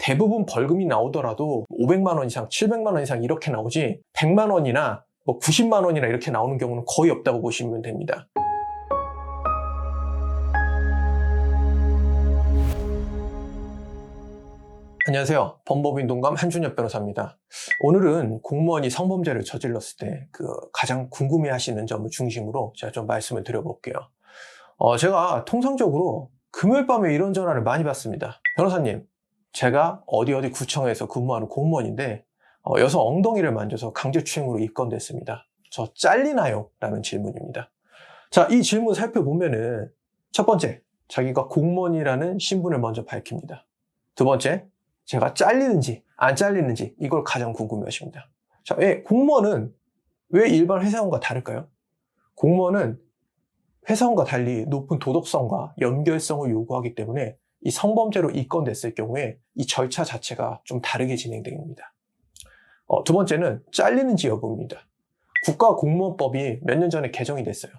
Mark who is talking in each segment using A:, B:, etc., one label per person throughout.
A: 대부분 벌금이 나오더라도 500만 원 이상, 700만 원 이상 이렇게 나오지 100만 원이나 90만 원이나 이렇게 나오는 경우는 거의 없다고 보시면 됩니다. 안녕하세요. 범법인 동감 한준엽 변호사입니다. 오늘은 공무원이 성범죄를 저질렀을 때 가장 궁금해하시는 점을 중심으로 제가 좀 말씀을 드려볼게요. 제가 통상적으로 금요일 밤에 이런 전화를 많이 받습니다. 변호사님, 제가 어디 구청에서 근무하는 공무원인데 여성 엉덩이를 만져서 강제추행으로 입건됐습니다. 저 잘리나요? 라는 질문입니다. 자, 이 질문 살펴보면은 첫 번째, 자기가 공무원이라는 신분을 먼저 밝힙니다. 두 번째, 제가 잘리는지 안 잘리는지 이걸 가장 궁금해 하십니다. 자, 공무원은 왜 일반 회사원과 다를까요? 공무원은 회사원과 달리 높은 도덕성과 연결성을 요구하기 때문에 이 성범죄로 입건됐을 경우에 이 절차 자체가 좀 다르게 진행됩니다. 두 번째는 잘리는지 여부입니다. 국가공무원법이 몇 년 전에 개정이 됐어요.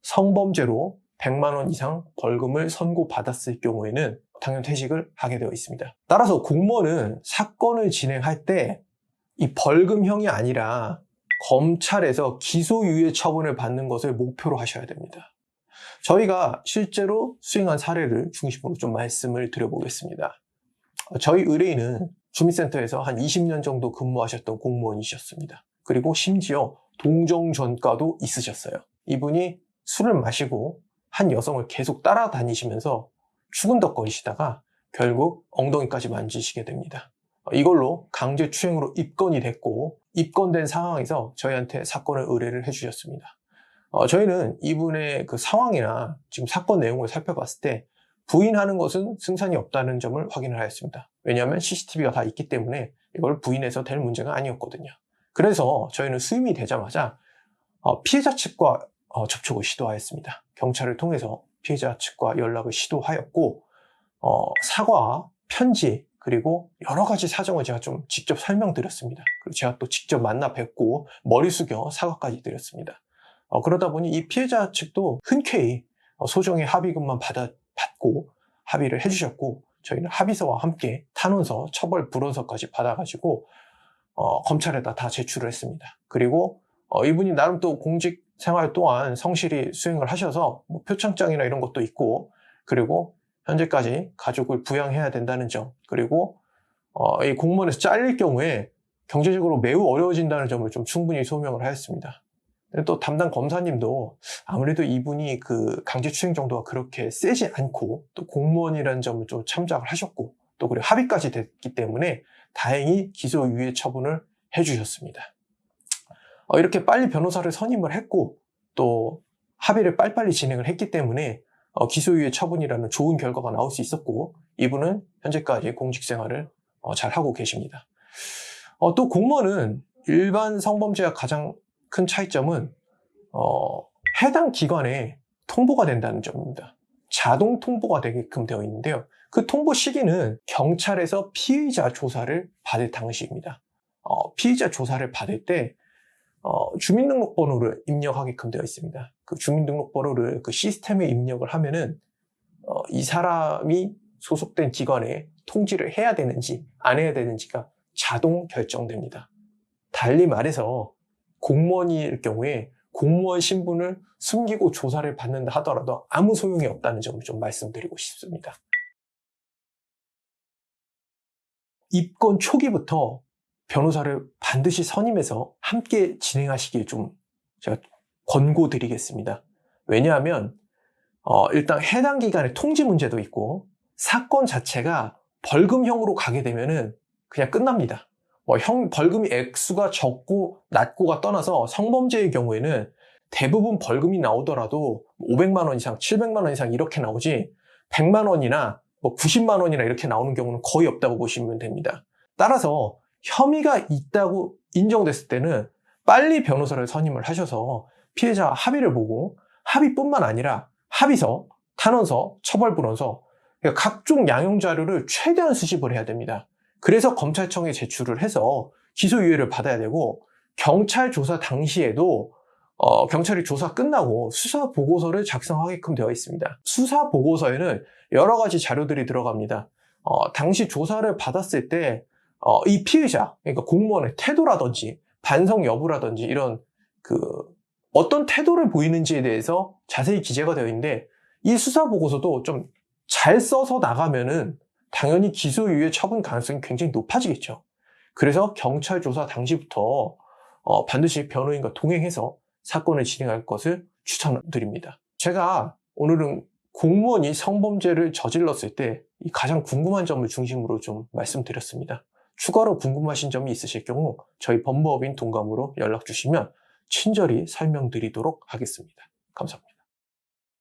A: 성범죄로 100만 원 이상 벌금을 선고받았을 경우에는 당연 퇴직을 하게 되어 있습니다. 따라서 공무원은 사건을 진행할 때 이 벌금형이 아니라 검찰에서 기소유예 처분을 받는 것을 목표로 하셔야 됩니다. 저희가 실제로 수행한 사례를 중심으로 좀 말씀을 드려보겠습니다. 저희 의뢰인은 주민센터에서 한 20년 정도 근무하셨던 공무원이셨습니다. 그리고 심지어 동정전과도 있으셨어요. 이분이 술을 마시고 한 여성을 계속 따라다니시면서 추근덕거리시다가 결국 엉덩이까지 만지시게 됩니다. 이걸로 강제추행으로 입건이 됐고 입건된 상황에서 저희한테 사건을 의뢰를 해주셨습니다. 저희는 이분의 상황이나 지금 사건 내용을 살펴봤을 때 부인하는 것은 승산이 없다는 점을 확인을 하였습니다. 왜냐하면 CCTV가 다 있기 때문에 이걸 부인해서 될 문제가 아니었거든요. 그래서 저희는 수임이 되자마자 피해자 측과 접촉을 시도하였습니다. 경찰을 통해서 피해자 측과 연락을 시도하였고 사과, 편지 그리고 여러 가지 사정을 제가 좀 직접 설명드렸습니다. 그리고 제가 또 직접 만나 뵙고 머리 숙여 사과까지 드렸습니다. 그러다 보니 이 피해자 측도 흔쾌히 소정의 합의금만 받고 합의를 해주셨고 저희는 합의서와 함께 탄원서, 처벌 불원서까지 받아가지고 검찰에다 다 제출을 했습니다. 그리고 이분이 나름 또 공직 생활 또한 성실히 수행을 하셔서 표창장이나 이런 것도 있고 그리고 현재까지 가족을 부양해야 된다는 점 그리고 이 공무원에서 잘릴 경우에 경제적으로 매우 어려워진다는 점을 좀 충분히 소명을 하였습니다. 또 담당 검사님도 아무래도 이분이 강제추행 정도가 그렇게 세지 않고 또 공무원이라는 점을 좀 참작을 하셨고 또 그리고 합의까지 됐기 때문에 다행히 기소유예 처분을 해주셨습니다. 이렇게 빨리 변호사를 선임을 했고 또 합의를 빨리빨리 진행을 했기 때문에 기소유예 처분이라는 좋은 결과가 나올 수 있었고 이분은 현재까지 공직생활을 잘 하고 계십니다. 또 공무원은 일반 성범죄와 가장 큰 차이점은 해당 기관에 통보가 된다는 점입니다. 자동 통보가 되게끔 되어 있는데요. 그 통보 시기는 경찰에서 피의자 조사를 받을 당시입니다. 피의자 조사를 받을 때 주민등록번호를 입력하게끔 되어 있습니다. 그 주민등록번호를 그 시스템에 입력을 하면은 이 사람이 소속된 기관에 통지를 해야 되는지 안 해야 되는지가 자동 결정됩니다. 달리 말해서 공무원일 경우에 공무원 신분을 숨기고 조사를 받는다 하더라도 아무 소용이 없다는 점을 좀 말씀드리고 싶습니다. 입건 초기부터 변호사를 반드시 선임해서 함께 진행하시길 좀 제가 권고드리겠습니다. 왜냐하면 일단 해당 기관의 통지 문제도 있고 사건 자체가 벌금형으로 가게 되면은 그냥 끝납니다. 벌금이 액수가 적고 낮고가 떠나서 성범죄의 경우에는 대부분 벌금이 나오더라도 500만 원 이상, 700만 원 이상 이렇게 나오지 100만 원이나 90만 원이나 이렇게 나오는 경우는 거의 없다고 보시면 됩니다. 따라서 혐의가 있다고 인정됐을 때는 빨리 변호사를 선임을 하셔서 피해자와 합의를 보고 합의뿐만 아니라 합의서, 탄원서, 처벌불원서 각종 양형 자료를 최대한 수집을 해야 됩니다. 그래서 검찰청에 제출을 해서 기소유예를 받아야 되고 경찰 조사 당시에도 경찰이 조사 끝나고 수사 보고서를 작성하게끔 되어 있습니다. 수사 보고서에는 여러 가지 자료들이 들어갑니다. 당시 조사를 받았을 때 이 피의자, 그러니까 공무원의 태도라든지 반성 여부라든지 이런 어떤 태도를 보이는지에 대해서 자세히 기재가 되어 있는데, 이 수사 보고서도 좀 잘 써서 나가면은 당연히 기소유예 처분 가능성이 굉장히 높아지겠죠. 그래서 경찰 조사 당시부터 반드시 변호인과 동행해서 사건을 진행할 것을 추천드립니다. 제가 오늘은 공무원이 성범죄를 저질렀을 때 이 가장 궁금한 점을 중심으로 좀 말씀드렸습니다. 추가로 궁금하신 점이 있으실 경우 저희 법무법인 동감으로 연락 주시면 친절히 설명드리도록 하겠습니다. 감사합니다.